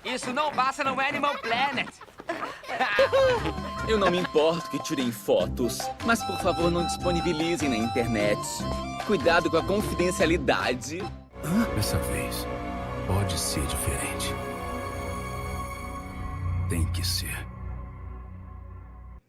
Isso não passa no Animal Planet. Eu não me importo que tirem fotos, mas por favor não disponibilizem na internet. Cuidado com a confidencialidade. Dessa vez, pode ser diferente. Tem que ser.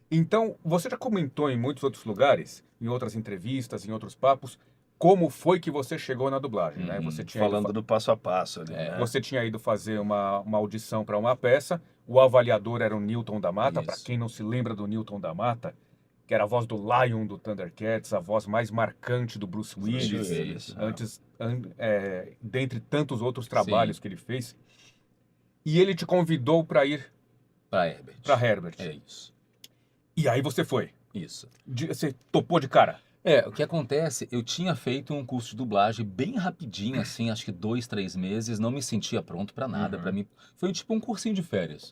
Então, você já comentou em muitos outros lugares, em outras entrevistas, em outros papos, como foi que você chegou na dublagem, né? Você tinha Falando do passo a passo ali, né? Você tinha ido fazer uma audição para uma peça, o avaliador era o Newton da Mata. Para quem não se lembra do Newton da Mata, que era a voz do Lion do Thundercats, a voz mais marcante do Bruce Willis, dentre tantos outros trabalhos que ele fez. E ele te convidou para ir para Herbert. Para Herbert. É isso. E aí você foi? Isso. Você topou de cara? O que acontece, eu tinha feito um curso de dublagem bem rapidinho, assim, acho que 2, 3 meses, não me sentia pronto para nada. Para mim, foi tipo um cursinho de férias.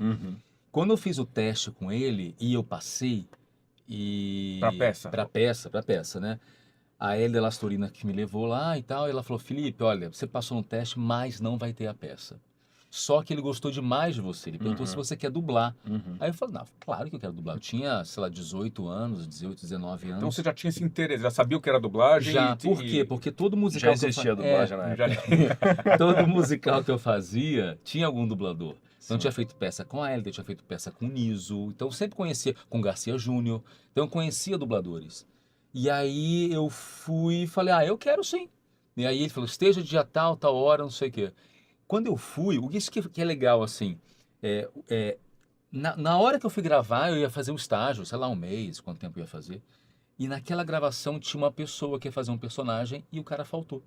Quando eu fiz o teste com ele e eu passei, e... Pra peça, né? A Hélida Lastorina que me levou lá e tal, ela falou, Felipe, olha, você passou no teste, mas não vai ter a peça. Só que ele gostou demais de você. Ele perguntou se você quer dublar. Aí eu falei, não, claro que eu quero dublar. Eu tinha, sei lá, 18 anos, 18, 19 anos. Então você já tinha esse interesse, já sabia o que era dublagem? Já, por quê? Porque todo musical... Já existia dublagem na época. Todo musical que eu fazia tinha algum dublador. Então eu tinha feito peça com a Hélida, eu tinha feito peça com o Niso. Então eu sempre conhecia, com Garcia Júnior. Então eu conhecia dubladores. E aí eu fui e falei, eu quero sim. E aí ele falou, esteja dia tal, tal hora, não sei o quê. Quando eu fui, isso que é legal, assim, na hora que eu fui gravar, eu ia fazer um estágio, sei lá, um mês, quanto tempo eu ia fazer. E naquela gravação tinha uma pessoa que ia fazer um personagem e o cara faltou.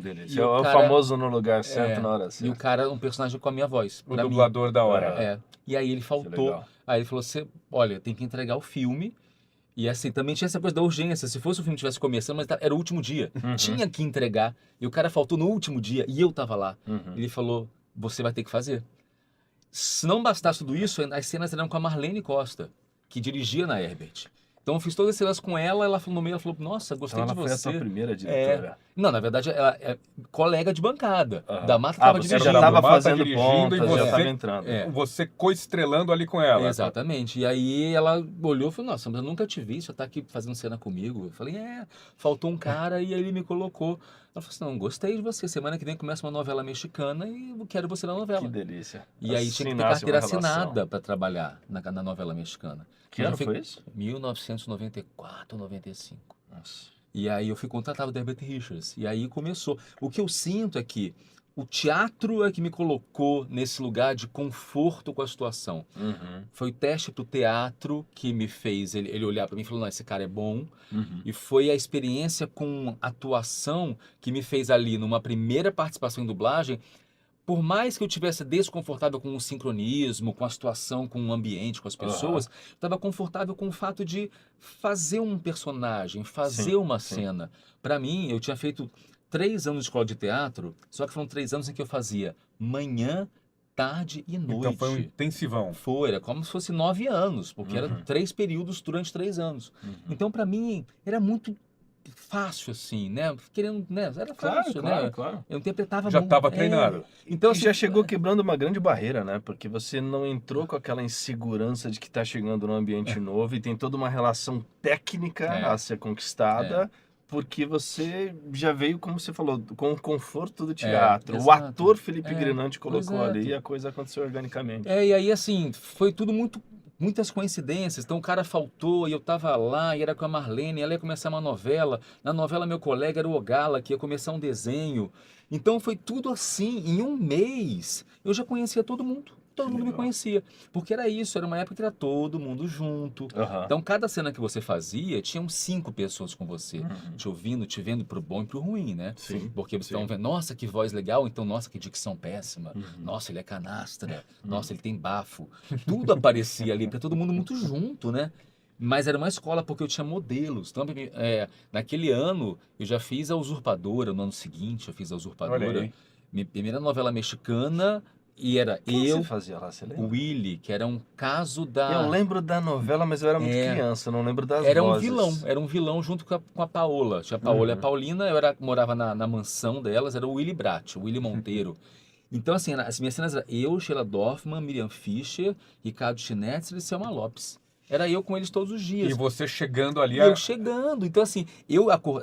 Delícia. É o famoso no lugar certo, na hora certa. E o cara, um personagem com a minha voz. O dublador da hora. E aí ele faltou. Aí ele falou, olha, tem que entregar o filme. E assim, também tinha essa coisa da urgência. Se fosse o filme tivesse começando, mas era o último dia. Tinha que entregar. E o cara faltou no último dia. E eu tava lá. Ele falou, você vai ter que fazer. Se não bastasse tudo isso, as cenas eram com a Marlene Costa, que dirigia na Herbert. Então eu fiz todas as cenas com ela, ela falou no meio, ela falou, nossa, gostei de você. Ela foi a sua primeira diretora? Não, na verdade, ela é colega de bancada. Da Mata estava dirigindo. Você já estava fazendo pontas, e já estava entrando. Você coestrelando ali com ela. Exatamente. E aí ela olhou e falou, nossa, mas eu nunca te vi, você está aqui fazendo cena comigo. Eu falei, faltou um cara e aí ele me colocou. Ela falou assim, não, gostei de você, semana que vem começa uma novela mexicana e eu quero você na novela. Que delícia. E aí tinha que ter carteira assinada para trabalhar na novela mexicana. Que ano foi isso? 1994, 95. Nossa. E aí eu fui contratado da Herbert Richards. E aí começou. O que eu sinto é que o teatro é que me colocou nesse lugar de conforto com a situação. Foi o teste pro teatro que me fez ele olhar para mim e falou, não, esse cara é bom. E foi a experiência com atuação que me fez ali, numa primeira participação em dublagem, por mais que eu tivesse desconfortável com o sincronismo, com a situação, com o ambiente, com as pessoas, eu estava confortável com o fato de fazer um personagem, fazer uma cena. Para mim, eu tinha feito 3 anos de escola de teatro, só que foram 3 anos em que eu fazia manhã, tarde e noite. Então foi um intensivão. Era como se fosse 9 anos, porque eram 3 períodos durante 3 anos. Então, para mim, era muito fácil, assim, né? Querendo, né? Era fácil, né? Claro. Eu interpretava já estava treinado. Então, assim, já chegou quebrando uma grande barreira, né? Porque você não entrou com aquela insegurança de que está chegando num ambiente novo e tem toda uma relação técnica a ser conquistada. Porque você já veio, como você falou, com o conforto do teatro. O ator Felipe Grinante colocou ali e a coisa aconteceu organicamente. E aí, assim, foi tudo muitas coincidências. Então o cara faltou e eu tava lá e era com a Marlene, ela ia começar uma novela. Na novela meu colega era o Ogala, que ia começar um desenho. Então foi tudo assim, em um mês eu já conhecia todo mundo. Todo mundo me conhecia, porque era isso, era uma época que era todo mundo junto. Então cada cena que você fazia, tinham 5 pessoas com você, te ouvindo, te vendo pro bom e pro ruim, né? Porque você estava vendo, nossa, que voz legal, então, nossa, que dicção péssima, nossa, ele é canastra, nossa, ele tem bafo. Tudo aparecia ali, porque todo mundo muito junto, né? Mas era uma escola porque eu tinha modelos. Então, naquele ano, eu já fiz A Usurpadora, no ano seguinte eu fiz A Usurpadora. Minha primeira novela mexicana. E era Quem eu, você fazia lá, você lembra? o Willy, que era um caso da... Eu lembro da novela, mas eu era muito criança, não lembro das era vozes. Era um vilão junto com a Paola. Tinha a Paola e a Paulina, morava na mansão delas, era o Willy Brat, o Willy Monteiro. Então, assim, as minhas cenas eram eu, Sheila Dorfman, Miriam Fischer, Ricardo Schnetzler e Selma Lopes. Era eu com eles todos os dias. E você chegando ali... E eu chegando. Então, assim,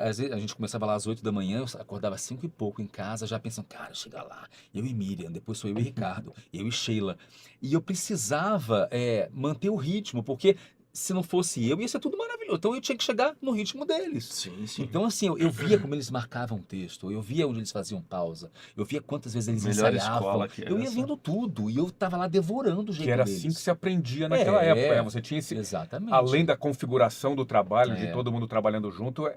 às vezes a gente começava lá às 8 da manhã, eu acordava às 5 e pouco em casa, já pensando, cara, chega lá, eu e Miriam, depois sou eu e Ricardo, eu e Sheila. E eu precisava manter o ritmo, porque se não fosse eu, ia ser tudo maravilhoso. Então eu tinha que chegar no ritmo deles. Sim, sim. Então, assim, eu via como eles marcavam o texto, eu via onde eles faziam pausa, eu via quantas vezes eles Melhor ensaiavam. escola que Eu ia essa. vendo tudo, e eu tava lá devorando o jeito Que era deles. assim que se aprendia naquela época, né? Você tinha Exatamente. além da configuração do trabalho, de todo mundo trabalhando junto,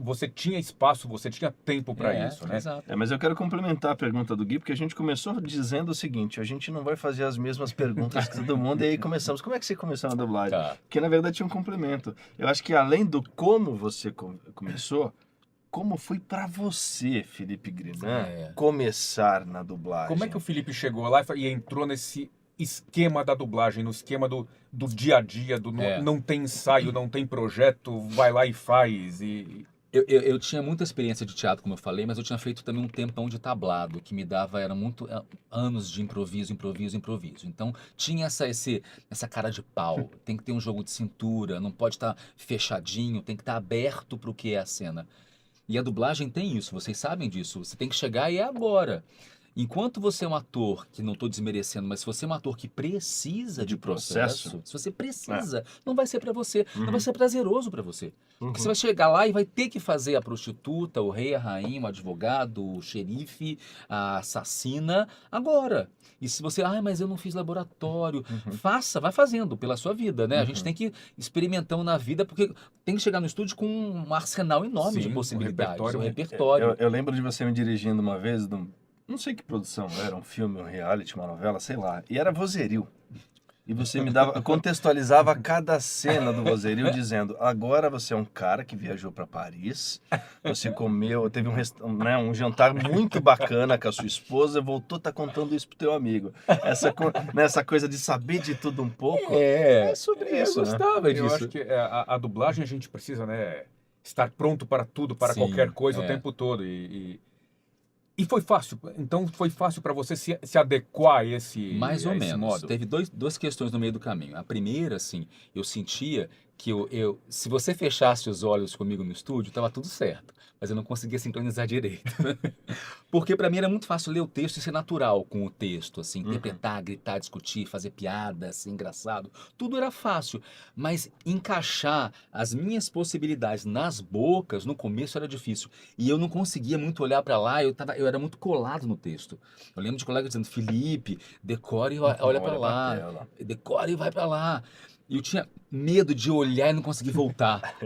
você tinha espaço, você tinha tempo para isso, né? Exato. Mas eu quero complementar a pergunta do Gui, porque a gente começou dizendo o seguinte, a gente não vai fazer as mesmas perguntas que todo mundo, e aí começamos. Como é que você começou na dublagem? Tá. Porque, na verdade, tinha um complemento. Eu acho que, além do como você começou, como foi para você, Felipe Grinan, começar na dublagem? Como é que o Felipe chegou lá e entrou nesse esquema da dublagem, no esquema do dia a dia, não tem ensaio, não tem projeto, vai lá e faz Eu tinha muita experiência de teatro, como eu falei, mas eu tinha feito também um tempão de tablado, que me dava, anos de improviso. Então, tinha essa cara de pau, tem que ter um jogo de cintura, não pode estar fechadinho, tem que estar aberto para o que é a cena. E a dublagem tem isso, vocês sabem disso, você tem que chegar e é agora. Enquanto você é um ator, que não estou desmerecendo, mas se você é um ator que precisa de processo, se você precisa, não vai ser para você, não vai ser prazeroso para você. Porque você vai chegar lá e vai ter que fazer a prostituta, o rei, a rainha, o advogado, o xerife, a assassina, agora. E se você, mas eu não fiz laboratório, vai fazendo pela sua vida, né? A gente tem que ir experimentando na vida, porque tem que chegar no estúdio com um arsenal enorme de possibilidades, um repertório. Eu lembro de você me dirigindo uma vez, não sei que produção era, um filme, um reality, uma novela, sei lá, e era vozerio. E você contextualizava cada cena do vozerio dizendo, agora você é um cara que viajou para Paris, você comeu, teve um jantar muito bacana com a sua esposa, voltou, tá contando isso pro teu amigo. Essa coisa de saber de tudo um pouco, é sobre isso, eu gostava disso. Eu acho que a dublagem a gente precisa, né, estar pronto para tudo, para qualquer coisa o tempo todo. E foi fácil, então foi fácil para você se adequar a esse Mais ou esse menos. modo? Teve duas questões no meio do caminho. A primeira, assim, eu sentia que se você fechasse os olhos comigo no estúdio, estava tudo certo. Mas eu não conseguia sincronizar direito. Porque para mim era muito fácil ler o texto e ser natural com o texto, assim, interpretar, gritar, discutir, fazer piada, ser engraçado. Tudo era fácil. Mas encaixar as minhas possibilidades nas bocas, no começo era difícil. E eu não conseguia muito olhar para lá, eu era muito colado no texto. Eu lembro de colegas dizendo, Felipe, decore e olha para lá. Decore e vai para lá. E eu tinha medo de olhar e não conseguir voltar.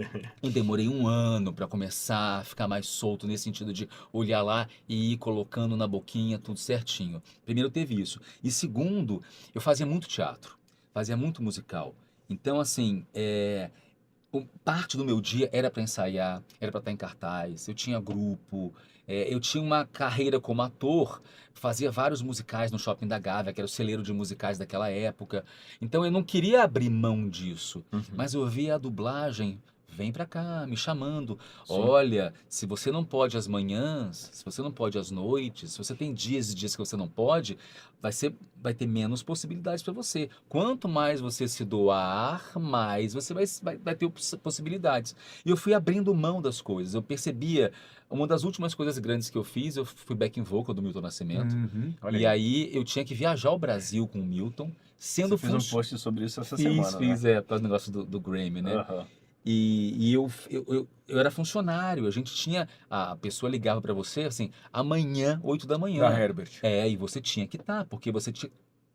Eu demorei 1 ano para começar a ficar mais solto, nesse sentido de olhar lá e ir colocando na boquinha tudo certinho. Primeiro teve isso. E segundo, eu fazia muito teatro, fazia muito musical. Então, assim, parte do meu dia era para ensaiar, era para estar em cartaz, eu tinha grupo, eu tinha uma carreira como ator, fazia vários musicais no Shopping da Gávea, que era o celeiro de musicais daquela época. Então eu não queria abrir mão disso, mas eu via a dublagem, vem pra cá, me chamando. Olha, se você não pode às manhãs, se você não pode às noites, se você tem dias e dias que você não pode, vai ter menos possibilidades para você. Quanto mais você se doar, mais você vai ter possibilidades. E eu fui abrindo mão das coisas. Eu percebia, uma das últimas coisas grandes que eu fiz, eu fui backing vocal do Milton Nascimento. E aí eu tinha que viajar ao Brasil com o Milton, sendo Você fez um post sobre isso essa semana, né? Fiz, por causa do negócio do Grammy, né? E eu era funcionário, a gente tinha, a pessoa ligava para você assim, amanhã, 8 da manhã. Da Herbert. E você tinha que estar, porque você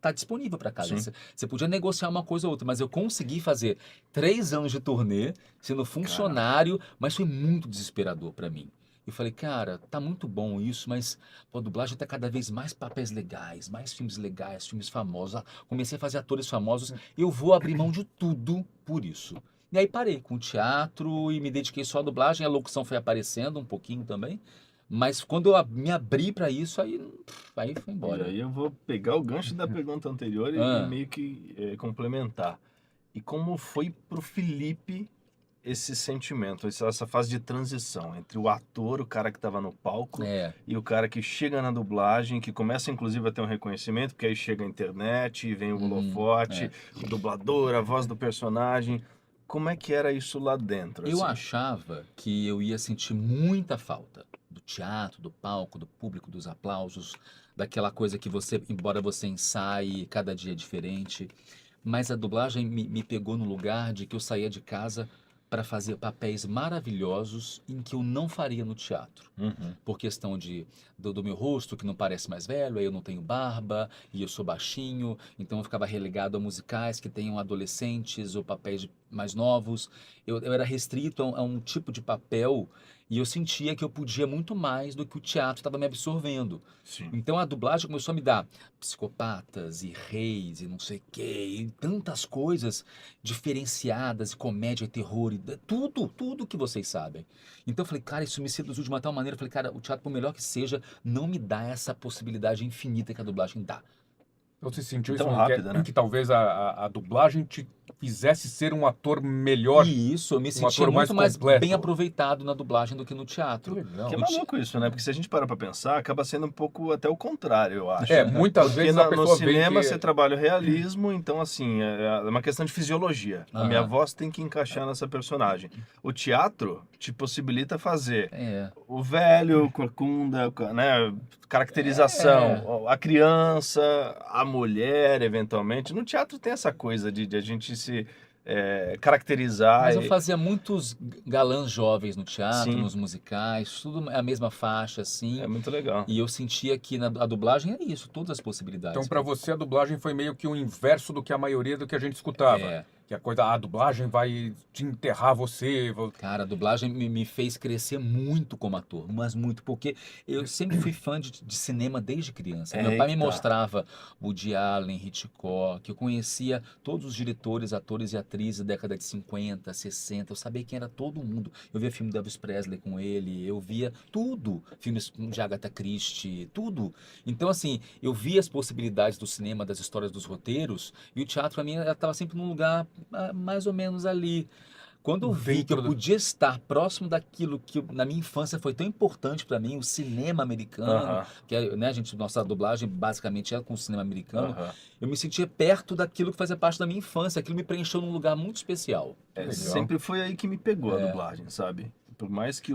tá disponível para casa. Você podia negociar uma coisa ou outra, mas eu consegui fazer 3 anos de turnê, sendo funcionário, mas foi muito desesperador para mim. Eu falei, cara, tá muito bom isso, mas a dublagem tá cada vez mais papéis legais, mais filmes legais, filmes famosos. Comecei a fazer atores famosos, eu vou abrir mão de tudo por isso. E aí parei com o teatro e me dediquei só à dublagem, a locução foi aparecendo um pouquinho também, mas quando eu me abri para isso, aí foi embora. E aí eu vou pegar o gancho da pergunta anterior e meio que complementar. E como foi pro Felipe esse sentimento, essa fase de transição entre o ator, o cara que estava no palco, e o cara que chega na dublagem, que começa inclusive a ter um reconhecimento, porque aí chega a internet, vem o holofote, o dublador, a voz do personagem. Como é que era isso lá dentro? Eu assim? achava que eu ia sentir muita falta do teatro, do palco, do público, dos aplausos, daquela coisa que você, embora você ensaie, cada dia é diferente. Mas a dublagem me pegou no lugar de que eu saía de casa para fazer papéis maravilhosos em que eu não faria no teatro. Por questão do meu rosto, que não parece mais velho, aí eu não tenho barba, e eu sou baixinho, então eu ficava relegado a musicais que tenham adolescentes ou papéis mais novos. Eu era restrito a um tipo de papel e eu sentia que eu podia muito mais do que o teatro estava me absorvendo. Sim. Então a dublagem começou a me dar psicopatas e reis e não sei o quê, e tantas coisas diferenciadas, e comédia e terror, e tudo que vocês sabem. Então eu falei, cara, isso me seduziu de uma tal maneira. Eu falei, cara, o teatro, por melhor que seja, não me dá essa possibilidade infinita que a dublagem dá. Então você sentiu Tão isso rápida, né? que talvez a dublagem te fizesse ser um ator melhor, E isso, eu me sentia ator mais muito mais completo. bem aproveitado na dublagem do que no teatro. legal. Que é maluco isso, né? Porque se a gente parar pra pensar, acaba sendo um pouco até o contrário, eu acho. Muitas Porque vezes a no pessoa vê cinema que... você trabalha o realismo, então assim, é uma questão de fisiologia. A minha voz tem que encaixar nessa personagem. O teatro te possibilita fazer o velho, o corcunda, né? Caracterização, a criança, a mulher, eventualmente. No teatro tem essa coisa de a gente se caracterizar. Mas eu fazia muitos galãs jovens no teatro, Sim. nos musicais, tudo a mesma faixa, assim. É muito legal. E eu sentia que a dublagem é isso, todas as possibilidades. Então para você a dublagem foi meio que o inverso do que a maioria do que a gente escutava. Que a coisa, a dublagem vai te enterrar você. Cara, a dublagem me fez crescer muito como ator, mas muito, porque eu sempre fui fã de cinema desde criança. Meu pai me mostrava Woody Allen, Hitchcock, eu conhecia todos os diretores, atores e atrizes da década de 50, 60, eu sabia quem era todo mundo. Eu via filme de Elvis Presley com ele, eu via tudo, filmes de Agatha Christie, tudo. Então, assim, eu via as possibilidades do cinema, das histórias, dos roteiros, e o teatro, pra mim, estava sempre num lugar mais ou menos ali. Quando eu vi que eu podia estar próximo daquilo que na minha infância foi tão importante para mim, o cinema americano, que né, nossa dublagem basicamente é com o cinema americano, eu me sentia perto daquilo que fazia parte da minha infância, aquilo me preencheu num lugar muito especial. Sempre foi aí que me pegou a dublagem, sabe? Por mais que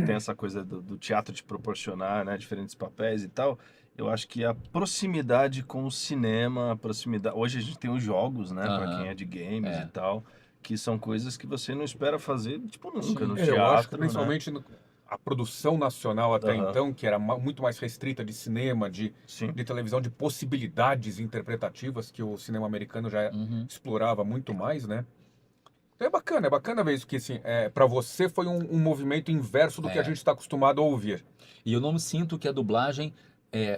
tem essa coisa do teatro te proporcionar, né, diferentes papéis e tal, eu acho que a proximidade com o cinema, a proximidade... Hoje a gente tem os jogos, né, para quem é de games e tal, que são coisas que você não espera fazer, tipo, nunca no teatro, eu acho que né? principalmente a produção nacional até então, que era muito mais restrita de cinema, de televisão, de possibilidades interpretativas que o cinema americano já explorava muito mais, né? Então é bacana ver isso, que assim, para você foi um movimento inverso do que a gente está acostumado a ouvir. E eu não sinto que a dublagem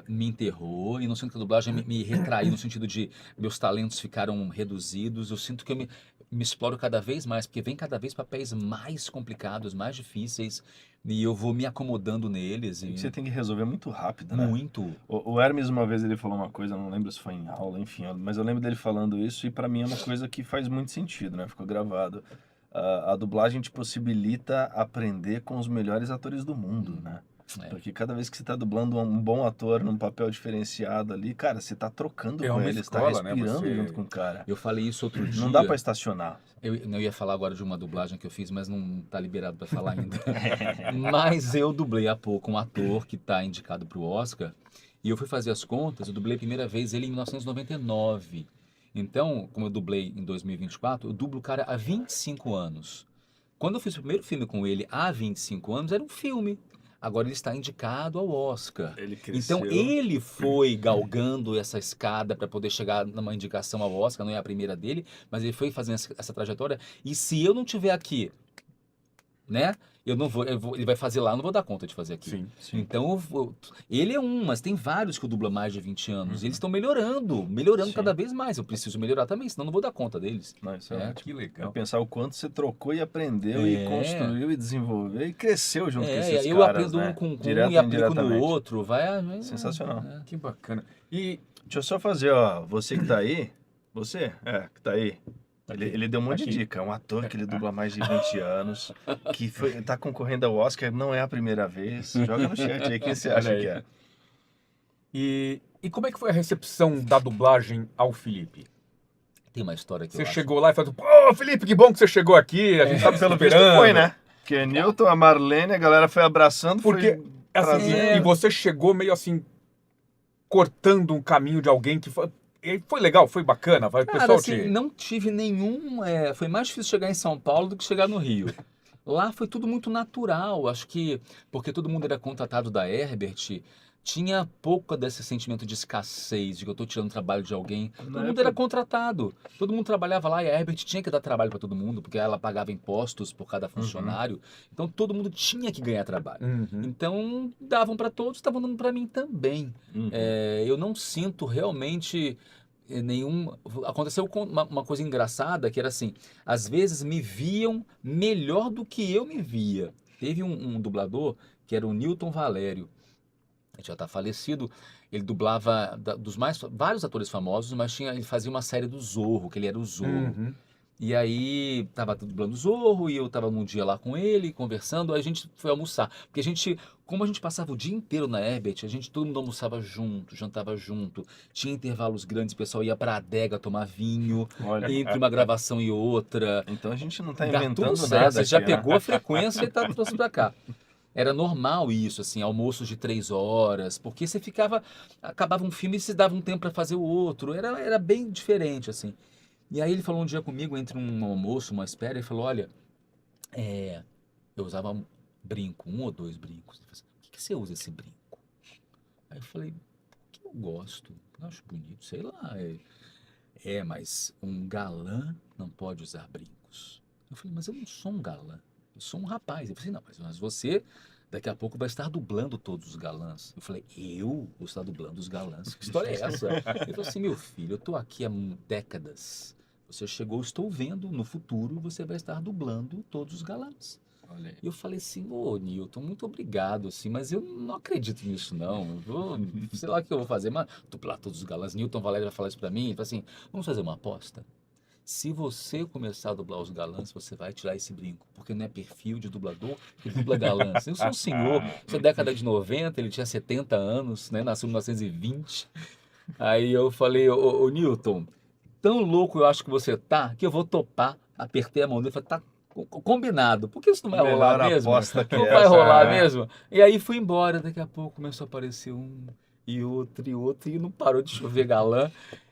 me enterrou, e não sinto que a dublagem me retraiu no sentido de meus talentos ficaram reduzidos. Eu sinto que eu me exploro cada vez mais, porque vem cada vez papéis mais complicados, mais difíceis, e eu vou me acomodando neles. E você tem que resolver muito rápido, né? Muito. O Hermes, uma vez, ele falou uma coisa, não lembro se foi em aula, enfim, mas eu lembro dele falando isso, e pra mim é uma coisa que faz muito sentido, né? Ficou gravado. A dublagem te possibilita aprender com os melhores atores do mundo, né? Porque cada vez que você tá dublando um bom ator num papel diferenciado ali, cara, você tá trocando com ele, você tá respirando junto com o cara. Eu falei isso outro dia. Não dá pra estacionar. Eu ia falar agora de uma dublagem que eu fiz, mas não tá liberado pra falar ainda. Mas eu dublei há pouco um ator que tá indicado pro Oscar, e eu fui fazer as contas, eu dublei a primeira vez ele em 1999. Então, como eu dublei em 2024, eu dublo o cara há 25 anos. Quando eu fiz o primeiro filme com ele há 25 anos, era um filme. Agora ele está indicado ao Oscar. Ele cresceu. Então ele foi galgando essa escada para poder chegar numa indicação ao Oscar, não é a primeira dele, mas ele foi fazendo essa trajetória. E se eu não tiver aqui, né? Eu não vou, ele vai fazer lá, eu não vou dar conta de fazer aqui. Sim. Então, ele é mas tem vários que eu dublo há mais de 20 anos. Eles estão melhorando cada vez mais. Eu preciso melhorar também, senão não vou dar conta deles. Isso que legal. Pensar o quanto você trocou e aprendeu e construiu e desenvolveu e cresceu junto com esses eu caras, aprendo né? um com um Direto e aplico no indiretamente. outro. Sensacional. Que bacana. E deixa eu só fazer, ó, você que tá aí, que tá aí, Ele deu um monte de dica. É um ator que ele dubla há mais de 20 anos, que tá concorrendo ao Oscar, não é a primeira vez. Joga no chat aí, quem você acha Olha aí. que é? E como é que foi a recepção da dublagem ao Felipe? Tem uma história que Você eu acho... chegou lá e falou, pô, Felipe, que bom que você chegou aqui, a gente tava Pelo visto esperando. foi, né? Porque Newton, a Marlene, a galera foi abraçando, Porque, foi assim, trazendo. e você chegou meio assim, cortando um caminho de alguém que foi legal, foi bacana, vai o Cara, pessoal assim, te... não tive nenhum... foi mais difícil chegar em São Paulo do que chegar no Rio. Lá foi tudo muito natural, acho que porque todo mundo era contratado da Herbert, tinha pouco desse sentimento de escassez, de que eu estou tirando trabalho de alguém. Todo mundo era contratado, todo mundo trabalhava lá e a Herbert tinha que dar trabalho para todo mundo, porque ela pagava impostos por cada funcionário, então todo mundo tinha que ganhar trabalho. Uhum. Então davam para todos, estavam dando para mim também. Uhum. Eu não sinto realmente nenhum... Aconteceu uma coisa engraçada, que era assim, às vezes me viam melhor do que eu me via. Teve um dublador, que era o Newton Valério, ele já está falecido, ele dublava vários atores famosos, mas ele fazia uma série do Zorro, que ele era o Zorro. Uhum. E aí, tava dublando o Zorro, e eu tava num dia lá com ele, conversando, aí a gente foi almoçar. Porque como a gente passava o dia inteiro na Herbert, todo mundo almoçava junto, jantava junto, tinha intervalos grandes, o pessoal ia pra adega tomar vinho, Olha, entre uma gravação e outra. então a gente não tá Dá inventando tudo certo, nada você já aqui, né? pegou a frequência e trouxe pra cá. Era normal isso, assim, almoços de 3 horas, porque você acabava um filme e se dava um tempo para fazer o outro, era bem diferente, assim. E aí ele falou um dia comigo, entre um almoço, uma espera, ele falou, olha, eu usava um brinco, 1 ou 2 brincos. Ele falou assim, por que você usa esse brinco? Aí eu falei, porque eu gosto, eu acho bonito, sei lá. Mas um galã não pode usar brincos. Eu falei, mas eu não sou um galã. Eu sou um rapaz. Ele falou assim, não, mas você daqui a pouco vai estar dublando todos os galãs. Eu falei, eu vou estar dublando os galãs? Que história é essa? Ele falou assim, meu filho, eu estou aqui há décadas. Você chegou, estou vendo, no futuro você vai estar dublando todos os galãs. Olha aí. E eu falei assim, ô Newton, muito obrigado, assim, mas eu não acredito nisso não. Eu vou, sei lá o que eu vou fazer, mas dublar todos os galãs. Newton Valério vai falar isso pra mim, ele falou assim, vamos fazer uma aposta? Se você começar a dublar os galãs, você vai tirar esse brinco, porque não é perfil de dublador que dubla galãs. Eu sou um senhor, isso é década de 90, ele tinha 70 anos, né? Nasceu em 1920. Aí eu falei, ô Newton, tão louco eu acho que você tá, que eu vou topar. Apertei a mão dele e falei, tá combinado, porque isso não vai rolar Melhor mesmo? aposta que Não essa, vai rolar né? mesmo? E aí fui embora, daqui a pouco começou a aparecer um e outro, e não parou de chover galã.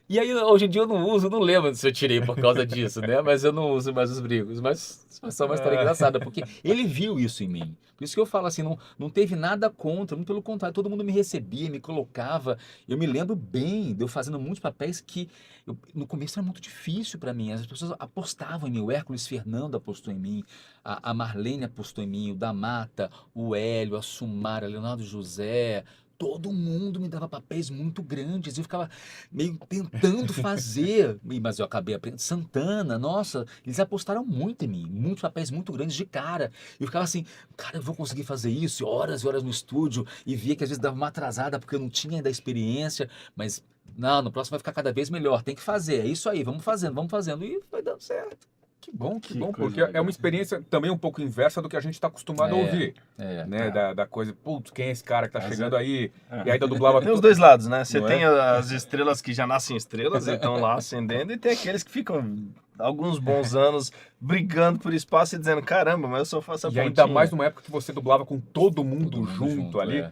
E aí, hoje em dia eu não uso, não lembro se eu tirei por causa disso, né? Mas eu não uso mais os brincos. Mas só uma história engraçada, porque ele viu isso em mim. Por isso que eu falo assim, não teve nada contra, muito pelo contrário, todo mundo me recebia, me colocava. Eu me lembro bem de eu fazendo muitos papéis que no começo era muito difícil para mim. As pessoas apostavam em mim, o Hércules Fernando apostou em mim, a Marlene apostou em mim, o da Mata, o Hélio, a Sumara, Leonardo José... Todo mundo me dava papéis muito grandes, eu ficava meio tentando fazer, mas eu acabei aprendendo. Santana, nossa, eles apostaram muito em mim, muitos papéis muito grandes de cara. Eu ficava assim, cara, eu vou conseguir fazer isso, e horas no estúdio, e via que às vezes dava uma atrasada porque eu não tinha ainda a experiência, mas não, no próximo vai ficar cada vez melhor, tem que fazer, é isso aí, vamos fazendo, e vai dando certo. Que bom, Que porque coisa é uma experiência também um pouco inversa do que a gente está acostumado a ouvir, né? Da coisa, putz, quem é esse cara que tá chegando aí? E ainda dublava... Tem os dois lados, né? Você Não tem as estrelas que já nascem estrelas e estão lá ascendendo, e tem aqueles que ficam alguns bons anos brigando por espaço e dizendo, caramba, mas eu só faço a E pontinha. ainda mais numa época que você dublava com todo mundo junto junto, ali.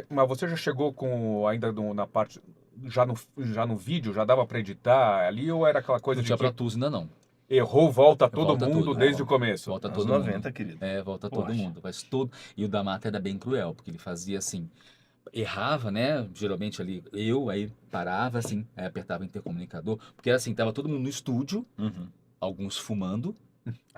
Mas você já chegou com, ainda na parte, já no vídeo, já dava para editar ali, ou era aquela coisa Não de tinha que Pro Tools ainda não. errou, volta todo Volta mundo tudo, desde o começo? Volta Anos todo 90, mundo. querido. Volta todo Poxa. mundo. Faz todo... E o da Mata era bem cruel, porque ele fazia assim, errava, né? Geralmente ali, aí parava assim, aí apertava o intercomunicador, porque era assim, tava todo mundo no estúdio, alguns fumando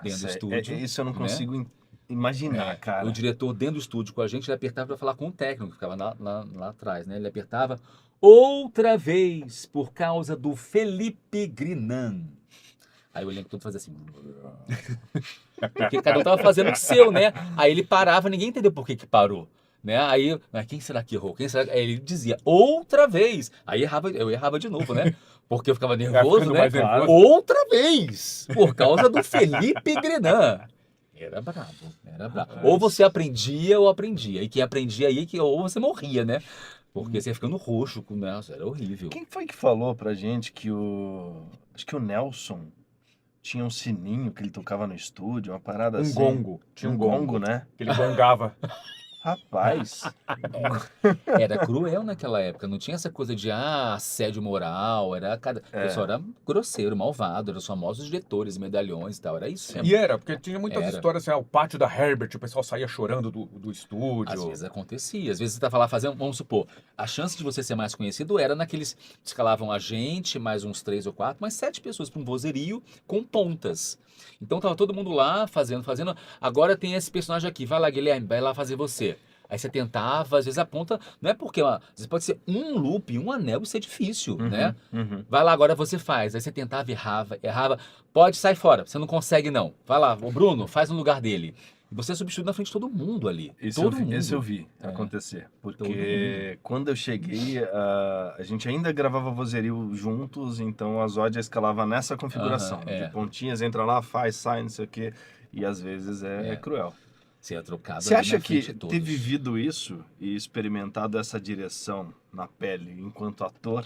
dentro do estúdio. Isso eu não né? consigo imaginar, cara. O diretor dentro do estúdio com a gente, ele apertava para falar com o técnico, que ficava lá atrás, né? Ele apertava outra vez por causa do Felipe Grinan. Aí o elenco todo fazia assim. Porque cada um tava fazendo o seu, né? Aí ele parava, ninguém entendeu por que parou. né? Aí, mas quem será que errou? Quem será? Aí ele dizia, outra vez. Aí eu errava de novo, né? Porque eu ficava nervoso, ficando né? mais nervoso. Outra vez! Por causa do Felipe Grenan. Era brabo, era brabo. Ou você aprendia ou aprendia. E quem aprendia aí, ou você morria, né? Porque você ia ficando roxo com o Nelson, era horrível. Quem foi que falou pra gente que acho que o Nelson tinha um sininho que ele tocava no estúdio, uma parada Um assim. gongo. Tinha um gongo, né? Que ele gongava. Rapaz, Era cruel naquela época, não tinha essa coisa de assédio moral, era cada. O pessoal era grosseiro, malvado, eram os famosos diretores, medalhões e tal, era isso. E era, porque tinha muitas Era. histórias assim, o pátio da Herbert, o pessoal saía chorando do estúdio. Às vezes acontecia, às vezes você tava lá fazendo, vamos supor, a chance de você ser mais conhecido era naqueles, escalavam a gente, mais uns 3 ou 4, mais 7 pessoas para um vozerio com pontas. Então tava todo mundo lá fazendo, agora tem esse personagem aqui, vai lá Guilherme, vai lá fazer você. Aí você tentava, às vezes a ponta, não é porque, às vezes pode ser um loop, um anel, isso é difícil, né? Vai lá, agora você faz. Aí você tentava, errava, pode sair fora, você não consegue não. Vai lá, o Bruno, faz no lugar dele. E você substitui na frente de todo mundo ali. Todo mundo. Esse eu vi acontecer. Porque quando eu cheguei, a gente ainda gravava vozerio juntos, então a Zódia escalava nessa configuração. De pontinhas, entra lá, faz, sai, não sei o quê. E às vezes é cruel. Você é trocado. Você ali acha na que frente de todos. ter vivido isso e experimentado essa direção na pele enquanto ator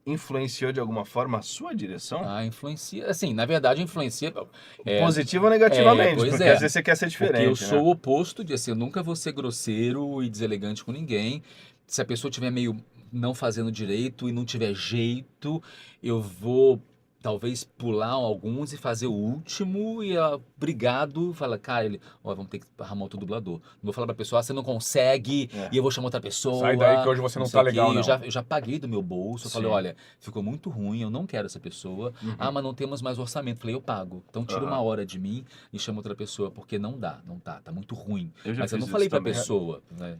influenciou de alguma forma a sua direção? Influencia, assim, na verdade influencia... Positivo ou negativamente? pois porque é. às vezes você quer ser diferente, Porque eu né? sou o oposto de, assim, eu nunca vou ser grosseiro e deselegante com ninguém. Se a pessoa estiver meio não fazendo direito e não tiver jeito, eu vou talvez pular alguns e fazer o último e obrigado, fala, cara, vamos ter que arrumar outro dublador. Não vou falar pra pessoa, você não consegue e eu vou chamar outra pessoa. Sai daí que hoje você não sei tá o quê. legal, não. Eu já paguei do meu bolso, eu falei, olha, ficou muito ruim, eu não quero essa pessoa. Mas não temos mais orçamento. Falei, eu pago. Então tira uma hora de mim e chama outra pessoa, porque não dá, tá muito ruim. Eu já Mas eu fiz não falei isso pra também. pessoa, né?